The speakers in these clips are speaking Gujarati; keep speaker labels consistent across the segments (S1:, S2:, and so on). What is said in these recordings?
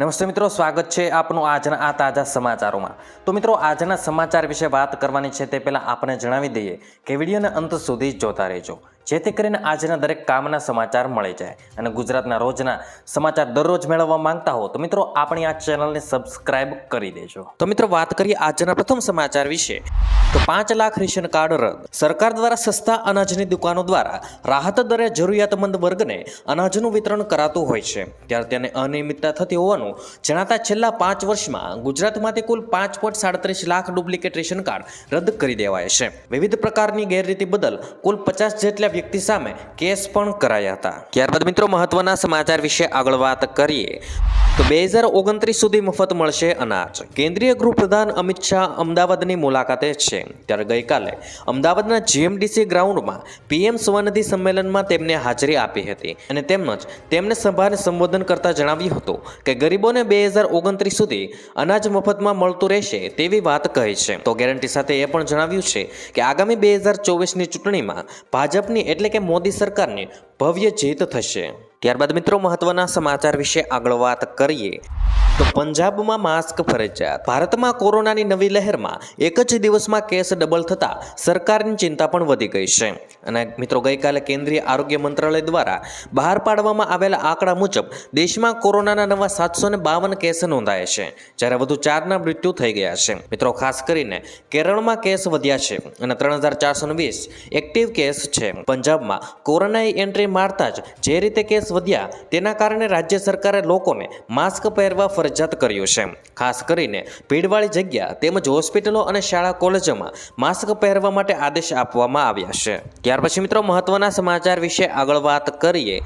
S1: નમસ્તે મિત્રો, સ્વાગત છે આપનું આજના આ તાજા સમાચારોમાં। તો મિત્રો, આજના સમાચાર વિશે વાત કરવાની છે તે પહેલાં આપણે જણાવી દઈએ કે વિડીયોને અંત સુધી જોતા રહેજો, જેથી કરીને આજના દરેક કામના સમાચાર મળી જાય અને ગુજરાતના રોજના સમાચાર દરરોજ મેળવવા માંગતા હો તો મિત્રો આપણી આ ચેનલને સબસ્ક્રાઇબ કરી દેજો। તો મિત્રો, વાત કરીએ આજના પ્રથમ સમાચાર વિશે તો 5 લાખ રેશન કાર્ડ રદ। સરકાર દ્વારા સસ્તા અનાજની દુકાનો દ્વારા રાહત દરે જરૂરિયાતમંદ વર્ગને અનાજનું વિતરણ કરાતું હોય છે, ત્યારે તેને અનિયમિતતા થતી હોવાનું જણાતા છેલ્લા 5 વર્ષમાં ગુજરાતમાંથી કુલ 5.37 લાખ ડુપ્લિકેટ રેશન કાર્ડ રદ કરી દેવાયા છે। વિવિધ પ્રકારની ગેરરીતિ બદલ કુલ 50 જેટલા વ્યક્તિ સામે કેસ પણ કરાયા હતા। ત્યારબાદ મિત્રો, મહત્વના સમાચાર વિશે આગળ વાત કરીએ તો 2029 સુધી મફત મળશે અનાજ। કેન્દ્રીય ગૃહપ્રધાન અમિત શાહ અમદાવાદની મુલાકાતે છે, ત્યારે ગઈકાલે અમદાવાદના જીએમડીસી ગ્રાઉન્ડમાં પીએમ સ્વનિધિ સંમેલનમાં તેમને હાજરી આપી હતી અને તેમને સભાને સંબોધન કરતા જણાવ્યું હતું કે ગરીબોને 2029 સુધી અનાજ મફતમાં મળતું રહેશે તેવી વાત કહી છે। તો ગેરંટી સાથે એ પણ જણાવ્યું છે કે આગામી 2024ની ચૂંટણીમાં ભાજપની એટલે કે મોદી સરકારની ભવ્ય જીત થશે। ત્યારબાદ મિત્રો, મહત્વના સમાચાર વિશે આગળ વાત કરીએ તો પંજાબમાં માસ્ક ફરજિયાત। ભારતમાં કોરોનાની નવી લહેરમાં એક જ દિવસમાં કેસ ડબલ થતા સરકારની ચિંતા પણ વધી ગઈ છે અને મિત્રો, ગઈકાલે કેન્દ્રીય આરોગ્ય મંત્રાલય દ્વારા બહાર પાડવામાં આવેલા આંકડા મુજબ દેશમાં કોરોનાના નવા 752 કેસ નોંધાયા છે, જ્યારે વધુ 4ના મૃત્યુ થઈ ગયા છે। મિત્રો, ખાસ કરીને કેરળમાં કેસ વધ્યા છે અને 3420 એક્ટિવ કેસ છે। પંજાબમાં કોરોનાએ એન્ટ્રી મારતા જ જે રીતે કેસ વધ્યા તેના કારણે રાજ્ય સરકારે લોકોને માસ્ક પહેરવા ફરજિયાત કર્યું છે। ખાસ કરીને ભીડવાળી જગ્યા તેમજ હોસ્પિટલો અને શાળા કોલેજોમાં માસ્ક પહેરવા માટે આદેશ આપવામાં આવ્યા છે। ત્યાર પછી મિત્રો, મહત્વના સમાચાર વિશે આગળ વાત કરીએ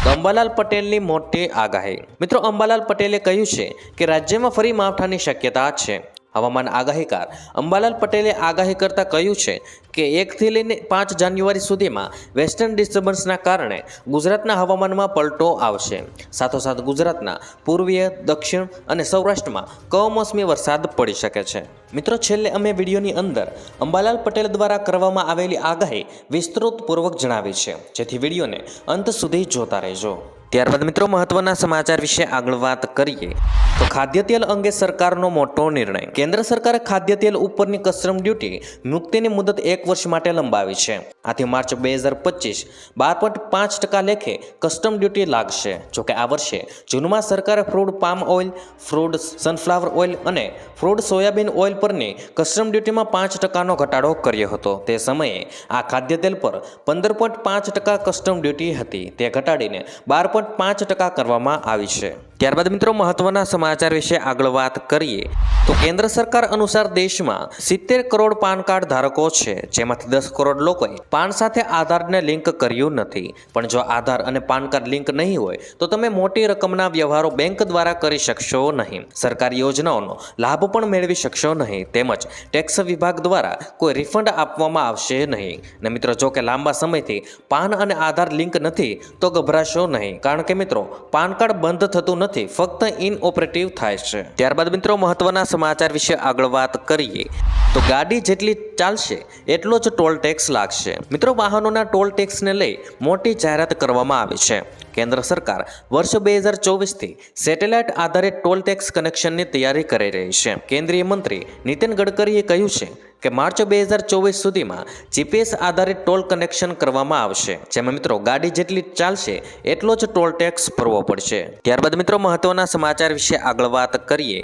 S1: તો અંબાલાલ પટેલની મોટી આગાહી। મિત્રો, અંબાલાલ પટેલે કહ્યું છે કે રાજ્યમાં ફરી માવઠાની શક્યતા છે। હવામાન આગાહીકાર અંબાલાલ પટેલે આગાહી કરતા કહ્યું છે કે 1 થી લઈને 5 જાન્યુઆરી સુધીમાં વેસ્ટર્ન ડિસ્ટર્બન્સના કારણે ગુજરાતના હવામાનમાં પલટો આવશે। સાથોસાથ ગુજરાતના પૂર્વીય, દક્ષિણ અને સૌરાષ્ટ્રમાં કમોસમી વરસાદ પડી શકે છે। મિત્રો, છેલ્લે અમે વિડીયોની અંદર અંબાલાલ પટેલ દ્વારા કરવામાં આવેલી આગાહી વિસ્તૃતપૂર્વક જણાવી છે, જેથી વિડીયોને અંત સુધી જોતા રહેજો। ત્યારબાદ મિત્રો, મહત્વના સમાચાર વિશે આગળ વાત કરીએ તો ખાદ્ય તેલ અંગે સરકારનો મોટો નિર્ણય। કેન્દ્ર સરકારે ખાદ્ય તેલ ઉપરની કસ્ટમ ડ્યુટી મુક્તિની મુદત 1 વર્ષ માટે લંબાવી છે। આથી માર્ચ 2025 12.5% લેખે કસ્ટમ ડ્યુટી લાગશે। જોકે આ વર્ષે જૂનમાં સરકારે ફ્રૂડ પામ ઓઇલ, ફ્રૂડ સનફ્લાવર ઓઇલ અને ફ્રૂડ સોયાબીન ઓઇલ પરની કસ્ટમ ડ્યુટીમાં 5%નો ઘટાડો કર્યો હતો। તે સમયે આ ખાદ્ય તેલ પર 15.5% કસ્ટમ ડ્યુટી હતી, તે ઘટાડીને 12.5% કરવામાં આવી છે। ત્યારબાદ મિત્રો, મહત્વના સમાચાર વિશે આગળ વાત કરીએ તો કેન્દ્ર સરકાર અનુસાર દેશમાં 70 કરોડ પાન કાર્ડ ધારકો છે, જેમાંથી 10 કરોડ લોકોએ પાન સાથે આધારને લિંક કર્યું નથી। પણ જો આધાર અને પાન કાર્ડ લિંક નહીં હોય તો તમે મોટી રકમના વ્યવહારો બેંક દ્વારા કરી શકશો નહીં, સરકારી યોજનાઓનો લાભ પણ મેળવી શકશો નહીં, તેમજ ટેક્સ વિભાગ દ્વારા કોઈ રિફંડ આપવામાં આવશે નહીં। ને મિત્રો, જો કે લાંબા સમયથી પાન અને આધાર લિંક નથી તો ગભરાશો નહીં, કારણ કે મિત્રો, પાન કાર્ડ બંધ થતું નથી, ફક્ત ઇનઓપરેટિવ થાય છે। ત્યારબાદ મિત્રો, મહત્વના સમાચાર વિશે આગળ વાત કરીએ તો ગાડી જેટલી ચાલશે એટલો જ ટોલ ટેક્સ લાગશે। મિત્રો, વાહનોના ટોલ ટેક્સને લઈ મોટી જાહેરાત કરવામાં આવી છે। કેન્દ્ર સરકાર વર્ષ 2024થી સેટેલાઇટ આધારિત ટોલ ટેક્સ કનેક્શનની તૈયારી કરી રહી છે। કેન્દ્રીય મંત્રી નીતિન ગડકરીએ કહ્યું છે કે માર્ચ 2024 સુધીમાં જીપીએસ આધારિત ટોલ કનેક્શન કરવામાં આવશે, જેમાં મિત્રો ગાડી જેટલી ચાલશે એટલો જ ટોલ ટેક્સ ભરવો પડશે। ત્યારબાદ મિત્રો, મહત્વના સમાચાર વિશે આગળ વાત કરીએ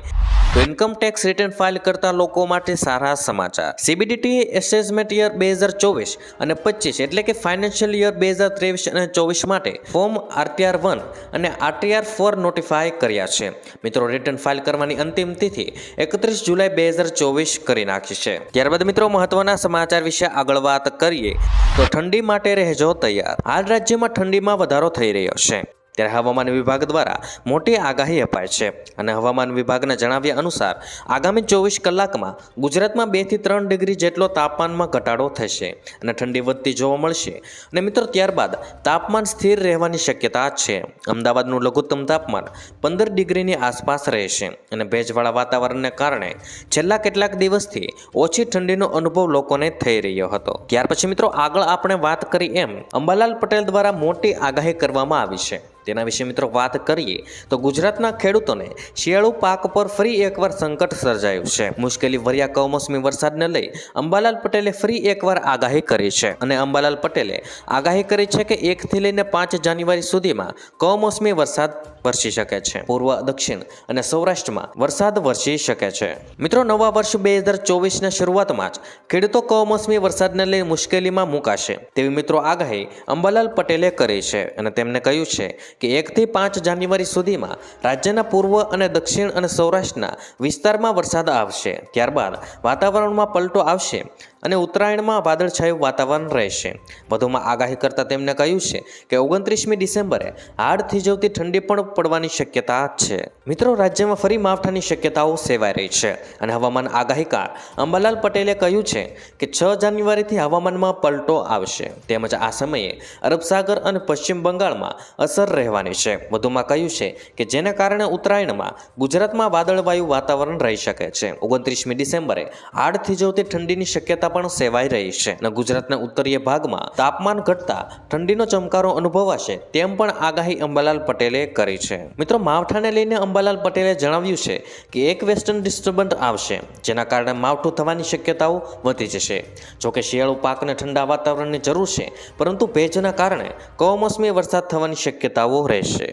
S1: તો ઇન્કમ ટેક્સ રિટર્ન ફાઇલ કરતા લોકો માટે સારા સમાચાર। સીબીડીટી એસેસમેન્ટ યર 2024 અને 25 એટલે કે ફાઇનાન્શિયલ યર 2023 અને 24 માટે ફોર્મ RTR1 અને RTR4 નોટિફાય કર્યા છે। મિત્રો, રિટર્ન ફાઇલ કરવાની અંતિમ તિથિ 31 જુલાઈ 2024 કરી નાખી છે। ત્યારબાદ મિત્રો, મહત્વના સમાચાર વિશે આગળ વાત કરીએ તો ઠંડી માટે રહેજો તૈયાર। હાલ રાજ્યમાં ઠંડીમાં વધારો થઈ રહ્યો છે, ત્યારે હવામાન વિભાગ દ્વારા મોટી આગાહી અપાઈ છે અને હવામાન વિભાગના જણાવ્યા અનુસાર આગામી 24 કલાકમાં ગુજરાતમાં 2 થી 3 ડિગ્રી જેટલો તાપમાનમાં ઘટાડો થશે અને ઠંડી વધતી જોવા મળશે અને મિત્રો, ત્યારબાદ તાપમાન સ્થિર રહેવાની શક્યતા છે। અમદાવાદનું લઘુત્તમ તાપમાન 15 ડિગ્રીની આસપાસ રહેશે અને ભેજવાળા વાતાવરણને કારણે છેલ્લા કેટલાક દિવસથી ઓછી ઠંડીનો અનુભવ લોકોને થઈ રહ્યો હતો। ત્યાર પછી મિત્રો, આગળ આપણે વાત કરી એમ અંબાલાલ પટેલ દ્વારા મોટી આગાહી કરવામાં આવી છે। તેના વિશે મિત્રો વાત કરીએ તો ગુજરાતના ખેડૂતોને શિયાળુ પાક પર ફરી એકવાર સંકટ સર્જાયું છે. મુશ્કેલી ભર્યા કમોસમી વરસાદને લઈ અંબાલાલ પટેલે ફરી એકવાર આગાહી કરી છે અને અંબાલાલ પટેલે આગાહી કરી છે કે 1 થી લઈને 5 જાન્યુઆરી સુધીમાં કમોસમી વરસાદ વરસી શકે છે. પૂર્વ, દક્ષિણ અને સૌરાષ્ટ્રમાં વરસાદ વરસી શકે છે. મિત્રો, નવા વર્ષ 2024ના શરૂઆતમાં જ ખેડૂતો કમોસમી વરસાદને લઈ મુશ્કેલીમાં મુકાશે તેવી મિત્રો આગાહી અંબાલાલ પટેલે કરી છે અને તેમણે કહ્યું છે કે 1 થી 5 જાન્યુઆરી સુધીમાં રાજ્યના પૂર્વ અને દક્ષિણ અને સૌરાષ્ટ્રના વિસ્તારમાં વરસાદ આવશે. ત્યારબાદ વાતાવરણમાં પલટો આવશે અને ઉત્તરાયણમાં વાદળછાયું વાતાવરણ રહેશે. વધુમાં આગાહી કરતા તેમણે કહ્યું છે કે 29મી ડિસેમ્બરે હાડ થીજવતી ઠંડી પણ પડવાની શક્યતા છે. મિત્રો, રાજ્યમાં ફરી માવઠાની શક્યતાઓ સેવાઈ રહી છે અને હવામાન આગાહીકાર અંબાલાલ પટેલે કહ્યું છે કે 6 જાન્યુઆરીથી હવામાનમાં પલટો આવશે તેમજ આ સમયે અરબ સાગર અને પશ્ચિમ બંગાળમાં અસર રહેવાની છે. વધુમાં કહ્યું છે કે જેના કારણે ઉત્તરાયણમાં ગુજરાતમાં વાદળવાયુ વાતાવરણ રહી શકે છે. 29મી ડિસેમ્બરે હાડ થીજવતી ઠંડીની શક્યતા પણ સેવાઈ રહી છે અને ગુજરાતના ઉત્તરીય ભાગમાં તાપમાન ઘટતા ઠંડીનો ચમકારો અનુભવાશે તેમ પણ આગાહી અંબાલાલ પટેલે કરી છે. મિત્રો, માવઠાને લઈને અંબાલાલ પટેલે જણાવ્યું છે કે એક વેસ્ટર્ન ડિસ્ટર્બન્સ આવશે જેના કારણે માવઠું થવાની શક્યતાઓ વધી જશે. જોકે શિયાળુ પાકને ઠંડા વાતાવરણની જરૂર છે પરંતુ ભેજના કારણે કમોસમી વરસાદ થવાની શક્યતાઓ રહેશે.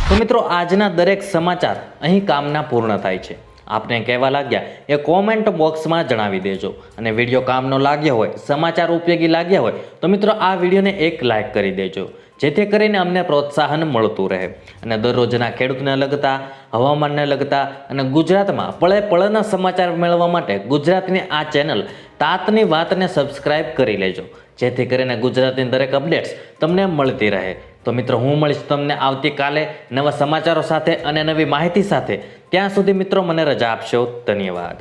S1: તો મિત્રો, આજના દરેક સમાચાર અહીં કામના પૂર્ણ થાય છે. આપને કહેવા લાગ્યા એ કોમેન્ટ બોક્સમાં જણાવી દેજો અને વિડીયો કામનો લાગ્યો હોય, સમાચાર ઉપયોગી લાગ્યા હોય તો મિત્રો આ વિડીયોને એક લાઇક કરી દેજો જેથી કરીને અમને પ્રોત્સાહન મળતું રહે અને દરરોજના ખેડૂતને લગતા, હવામાનને લગતા અને ગુજરાતમાં પળે પળના સમાચાર મેળવવા માટે ગુજરાતની આ ચેનલ તાતની વાતને સબસ્ક્રાઇબ કરી લેજો જેથી કરીને ગુજરાતની દરેક અપડેટ્સ તમને મળતી રહે. તો મિત્રો, હું મળીશ તમને આવતીકાલે નવા સમાચારો સાથે અને નવી માહિતી સાથે. ત્યાં સુધી મિત્રો મને રજા આપશો. ધન્યવાદ.